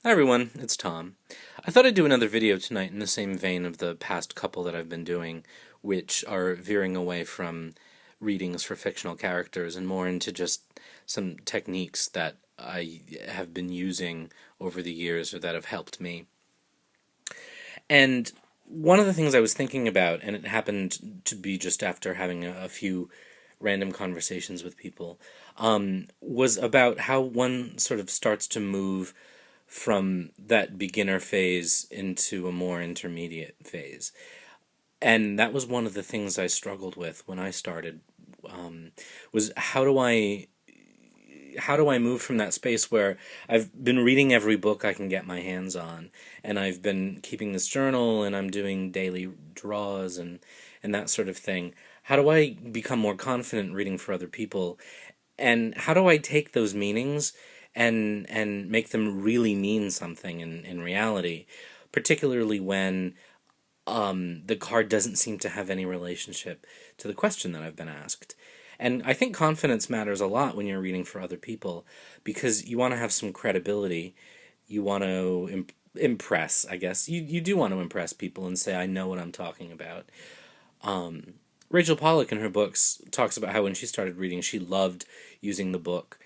Hi everyone, it's Tom. I thought I'd do another video tonight in the same vein of the past couple that I've been doing, which are veering away from readings for fictional characters and more into just some techniques that I have been using over the years or that have helped me. And one of the things I was thinking about, and it happened to be just after having a few random conversations with people, was about how one sort of starts to move from that beginner phase into a more intermediate phase. And that was one of the things I struggled with when I started, was how do I move from that space where I've been reading every book I can get my hands on, and I've been keeping this journal, and I'm doing daily draws and that sort of thing. How do I become more confident reading for other people? And how do I take those meanings and make them really mean something in reality, particularly when the card doesn't seem to have any relationship to the question that I've been asked. And I think confidence matters a lot when you're reading for other people because you want to have some credibility. You want to impress, I guess. You do want to impress people and say, I know what I'm talking about. Rachel Pollack in her books talks about how when she started reading, she loved using the book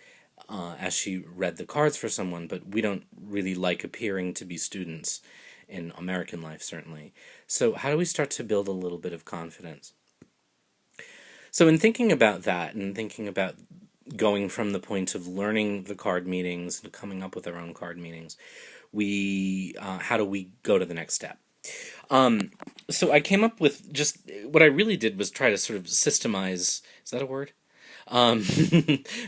as she read the cards for someone, but we don't really like appearing to be students in American life, certainly. So, how do we start to build a little bit of confidence? So, in thinking about that and thinking about going from the point of learning the card meanings and coming up with our own card meanings, how do we go to the next step? So I came up with just what I really did was try to sort of systemize. Is that a word? Um,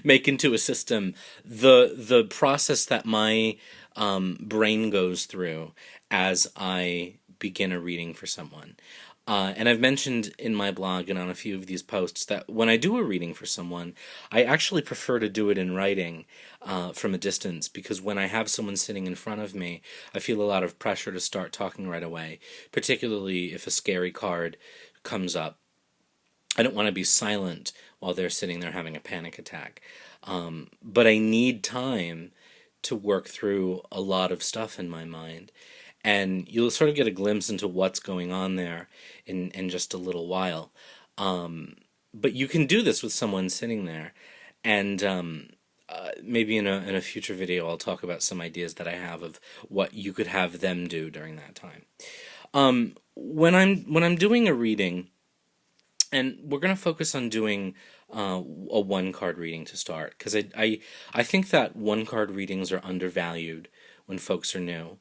make into a system the process that my brain goes through as I begin a reading for someone. And I've mentioned in my blog and on a few of these posts that when I do a reading for someone, I actually prefer to do it in writing from a distance because when I have someone sitting in front of me, I feel a lot of pressure to start talking right away, particularly if a scary card comes up. I don't want to be silent while they're sitting there having a panic attack. But I need time to work through a lot of stuff in my mind. And you'll sort of get a glimpse into what's going on there in just a little while. But you can do this with someone sitting there. And maybe in a future video, I'll talk about some ideas that I have of what you could have them do during that time. When I'm doing a reading, and we're going to focus on doing a one card reading to start because I think that one card readings are undervalued when folks are new.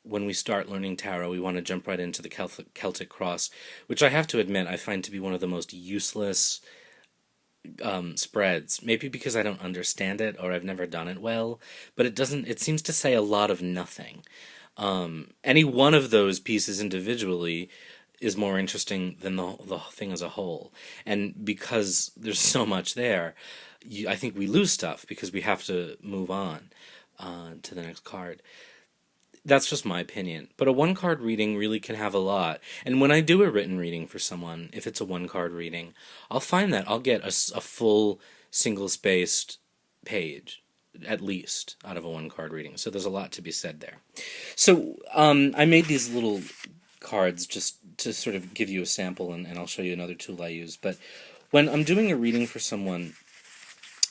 When we start learning tarot, we want to jump right into the Celtic cross, which I have to admit I find to be one of the most useless spreads. Maybe because I don't understand it or I've never done it well, but it doesn't. It seems to say a lot of nothing. Any one of those pieces individually is more interesting than the thing as a whole. And because there's so much there, I think we lose stuff because we have to move on to the next card. That's just my opinion. But a one card reading really can have a lot. And when I do a written reading for someone, if it's a one card reading, I'll find that I'll get a full single spaced page at least out of a one card reading. So there's a lot to be said there. So I made these little cards just to sort of give you a sample, and I'll show you another tool I use. But when I'm doing a reading for someone,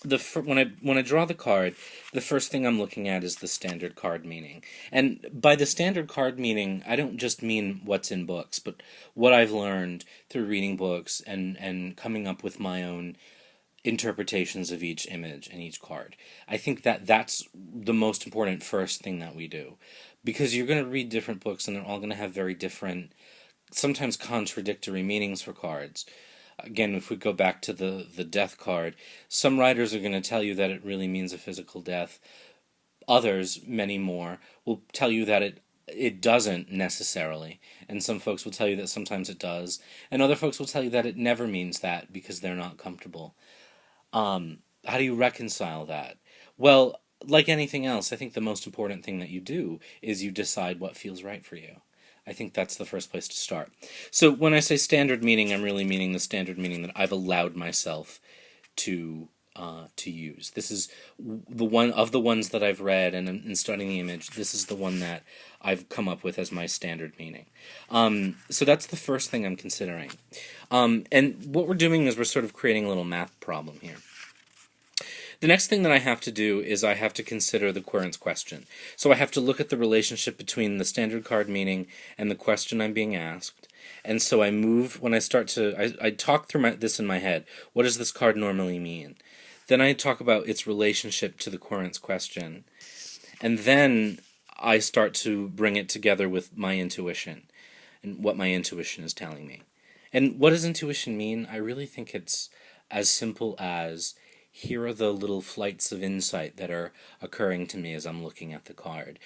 when I draw the card, the first thing I'm looking at is the standard card meaning. And by the standard card meaning, I don't just mean what's in books, but what I've learned through reading books and coming up with my own interpretations of each image and each card. I think that that's the most important first thing that we do. Because you're going to read different books and they're all going to have very different, sometimes contradictory meanings for cards. Again, if we go back to the death card, some writers are going to tell you that it really means a physical death. Others, many more, will tell you that it doesn't necessarily. And some folks will tell you that sometimes it does. And other folks will tell you that it never means that because they're not comfortable. How do you reconcile that? Well, like anything else, I think the most important thing that you do is you decide what feels right for you. I think that's the first place to start. So when I say standard meaning, I'm really meaning the standard meaning that I've allowed myself to to use. This is the one of the ones that I've read, and in studying the image, this is the one that I've come up with as my standard meaning. So that's the first thing I'm considering. And what we're doing is we're sort of creating a little math problem here. The next thing that I have to do is I have to consider the querent's question. So I have to look at the relationship between the standard card meaning and the question I'm being asked. And so I move, when I start to, I talk through this in my head. What does this card normally mean? Then I talk about its relationship to the querent's question. And then I start to bring it together with my intuition and what my intuition is telling me. And what does intuition mean? I really think it's as simple as, here are the little flights of insight that are occurring to me as I'm looking at the card.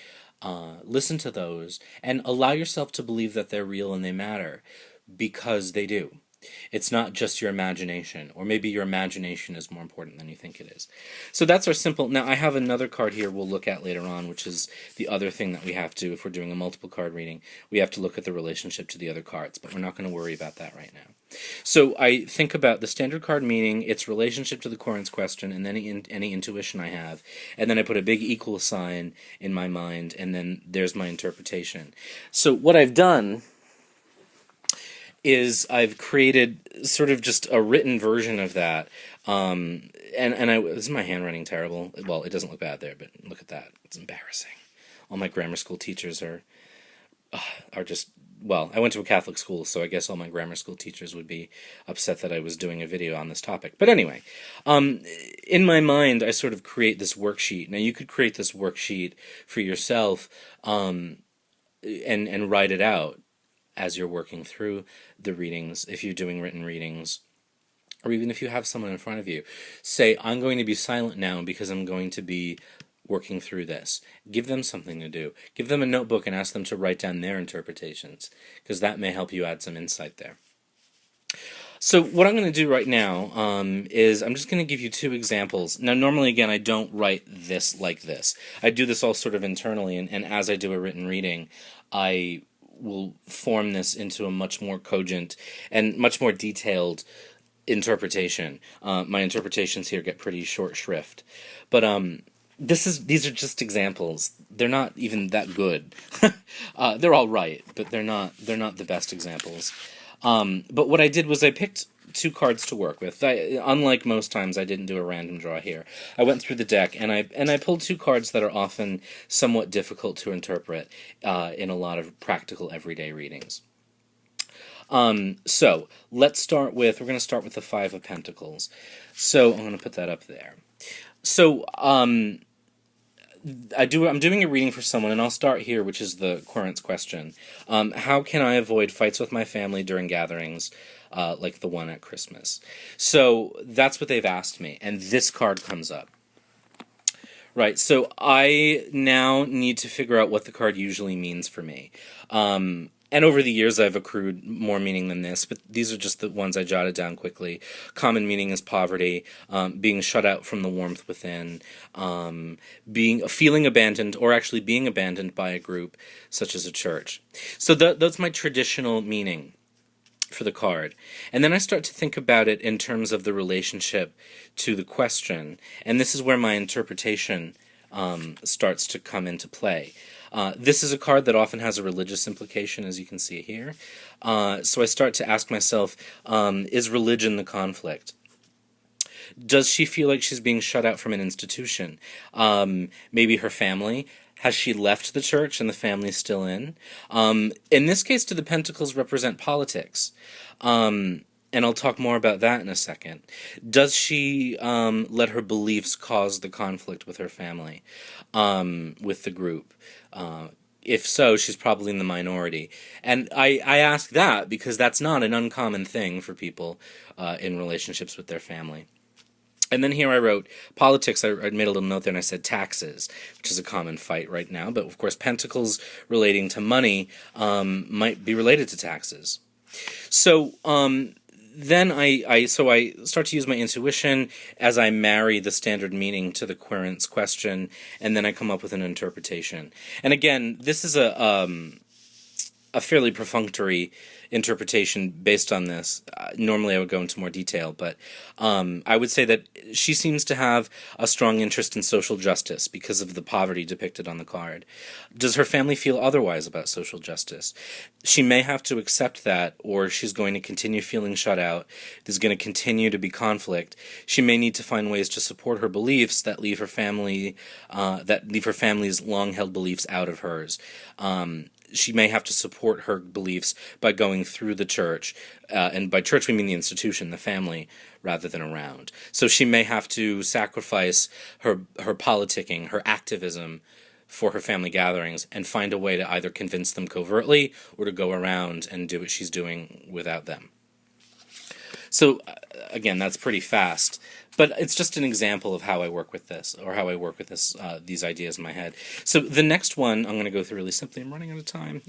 Listen to those and allow yourself to believe that they're real and they matter, because they do. It's not just your imagination, or maybe your imagination is more important than you think it is. So that's our simple. Now I have another card here we'll look at later on, which is the other thing that we have to, if we're doing a multiple card reading, we have to look at the relationship to the other cards, but we're not going to worry about that right now. So I think about the standard card meaning, its relationship to the querent's question, and then any intuition I have, and then I put a big equal sign in my mind, and then there's my interpretation. So what I've done is I've created sort of just a written version of that. Is my handwriting terrible? Well, it doesn't look bad there, but look at that. It's embarrassing. All my grammar school teachers are just, well, I went to a Catholic school, so I guess all my grammar school teachers would be upset that I was doing a video on this topic. But anyway, in my mind, I sort of create this worksheet. Now, you could create this worksheet for yourself and write it out as you're working through the readings, if you're doing written readings, or even if you have someone in front of you. Say, I'm going to be silent now because I'm going to be working through this. Give them something to do. Give them a notebook and ask them to write down their interpretations, because that may help you add some insight there. So what I'm going to do right now is I'm just going to give you two examples. Now, normally, again, I don't write this like this. I do this all sort of internally, and as I do a written reading, I will form this into a much more cogent and much more detailed interpretation. My interpretations here get pretty short shrift, but these are just examples. They're not even that good. They're all right, but they're not the best examples. But what I did was I picked two cards to work with. Unlike most times, I didn't do a random draw here. I went through the deck and I pulled two cards that are often somewhat difficult to interpret in a lot of practical everyday readings. So let's start with, we're going to start with the Five of Pentacles. So I'm going to put that up there. So I'm doing a reading for someone, and I'll start here, which is the querent's question. How can I avoid fights with my family during gatherings like the one at Christmas? So that's what they've asked me, and this card comes up. Right, so I now need to figure out what the card usually means for me. And over the years, I've accrued more meaning than this, but these are just the ones I jotted down quickly. Common meaning is poverty, being shut out from the warmth within, feeling abandoned, or actually being abandoned by a group, such as a church. So that's my traditional meaning for the card. And then I start to think about it in terms of the relationship to the question, and this is where my interpretation starts to come into play. This is a card that often has a religious implication, as you can see here. So I start to ask myself, is religion the conflict? Does she feel like she's being shut out from an institution? Maybe her family. Has she left the church and the family's still in? In this case, do the pentacles represent politics? And I'll talk more about that in a second. Does she let her beliefs cause the conflict with her family, with the group? If so, she's probably in the minority. And I ask that because that's not an uncommon thing for people in relationships with their family. And then here I wrote politics. I made a little note there and I said taxes, which is a common fight right now. But of course, pentacles relating to money might be related to taxes. So then I start to use my intuition as I marry the standard meaning to the querent's question, and then I come up with an interpretation. And again, this is a fairly perfunctory interpretation based on this. Normally I would go into more detail, but I would say that she seems to have a strong interest in social justice because of the poverty depicted on the card. Does her family feel otherwise about social justice? She may have to accept that, or she's going to continue feeling shut out. There's going to continue to be conflict. She may need to find ways to support her beliefs that leave her family, that leave her family's long-held beliefs out of hers. She may have to support her beliefs by going through the church, and by church we mean the institution, the family, rather than around. So she may have to sacrifice her politicking, her activism for her family gatherings, and find a way to either convince them covertly or to go around and do what she's doing without them. So, again, that's pretty fast, but it's just an example of how I work with this, or how I work with this, these ideas in my head. So the next one, I'm going to go through really simply, I'm running out of time,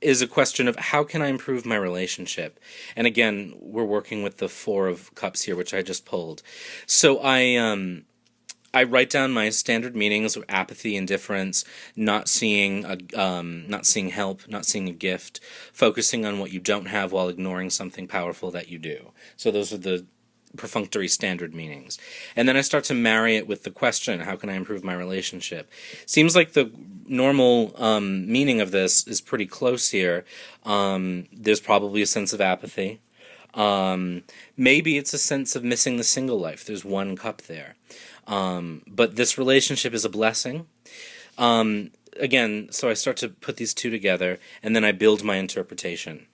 is a question of how can I improve my relationship? And again, we're working with the Four of Cups here, which I just pulled. So I write down my standard meanings of apathy, indifference, not seeing help, not seeing a gift, focusing on what you don't have while ignoring something powerful that you do. So those are the perfunctory standard meanings. And then I start to marry it with the question, how can I improve my relationship? Seems like the normal meaning of this is pretty close here. There's probably a sense of apathy. Maybe it's a sense of missing the single life. There's one cup there. But this relationship is a blessing. Again, so I start to put these two together, and then I build my interpretation.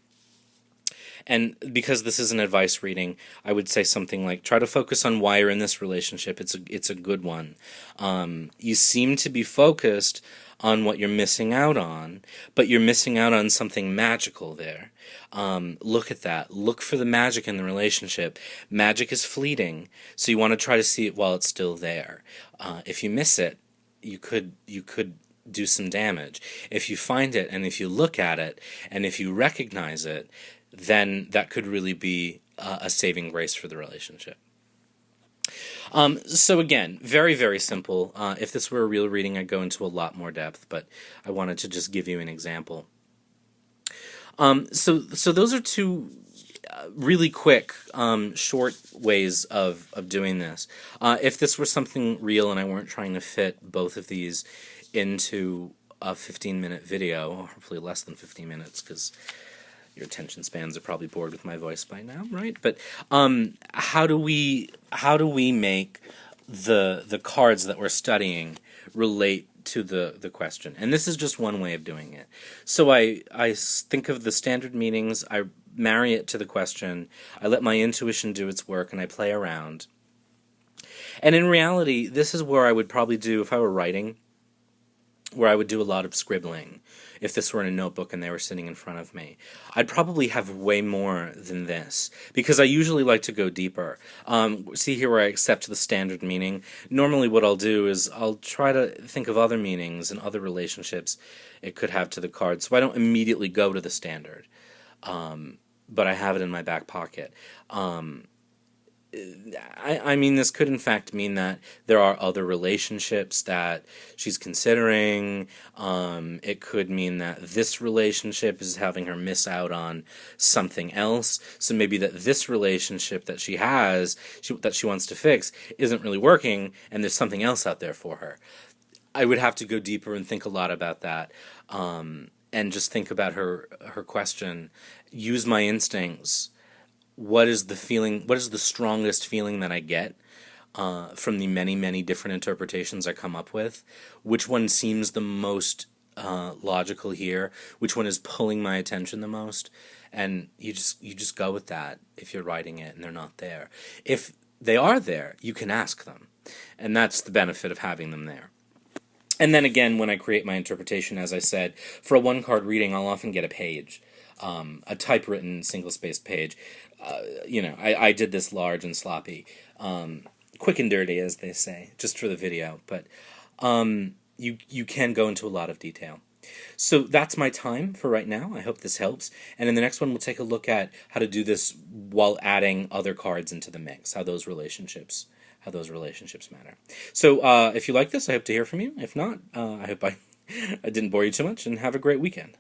And because this is an advice reading, I would say something like, try to focus on why you're in this relationship. It's a good one. You seem to be focused on what you're missing out on, but you're missing out on something magical there. Look at that. Look for the magic in the relationship. Magic is fleeting, so you want to try to see it while it's still there. If you miss it, you could do some damage. If you find it, and if you look at it, and if you recognize it, then that could really be a saving grace for the relationship. So again, very, very simple. If this were a real reading, I'd go into a lot more depth, but I wanted to just give you an example. So those are two really quick, short ways of doing this. If this were something real and I weren't trying to fit both of these into a 15-minute video, or hopefully less than 15 minutes, because your attention spans are probably bored with my voice by now, right? But how do we make the cards that we're studying relate to the question? And this is just one way of doing it. So I think of the standard meanings, I marry it to the question, I let my intuition do its work, and I play around. And in reality, this is where I would probably do, if I were writing, where I would do a lot of scribbling. If this were in a notebook and they were sitting in front of me, I'd probably have way more than this, because I usually like to go deeper. See here where I accept the standard meaning. Normally what I'll do is I'll try to think of other meanings and other relationships it could have to the card, so I don't immediately go to the standard, but I have it in my back pocket. I mean, this could in fact mean that there are other relationships that she's considering. It could mean that this relationship is having her miss out on something else. So maybe that this relationship that she has, that she wants to fix, isn't really working, and there's something else out there for her. I would have to go deeper and think a lot about that, and just think about her question. Use my instincts. What is the feeling? What is the strongest feeling that I get from the many, many different interpretations I come up with? Which one seems the most logical here? Which one is pulling my attention the most? And you just go with that if you're writing it and they're not there. If they are there, you can ask them, and that's the benefit of having them there. And then again, when I create my interpretation, as I said, for a one-card reading, I'll often get a page. A typewritten single-spaced page. I did this large and sloppy, quick and dirty, as they say, just for the video. But you can go into a lot of detail. So that's my time for right now. I hope this helps. And in the next one, we'll take a look at how to do this while adding other cards into the mix. How those relationships matter. So if you like this, I hope to hear from you. If not, I hope I didn't bore you too much, and have a great weekend.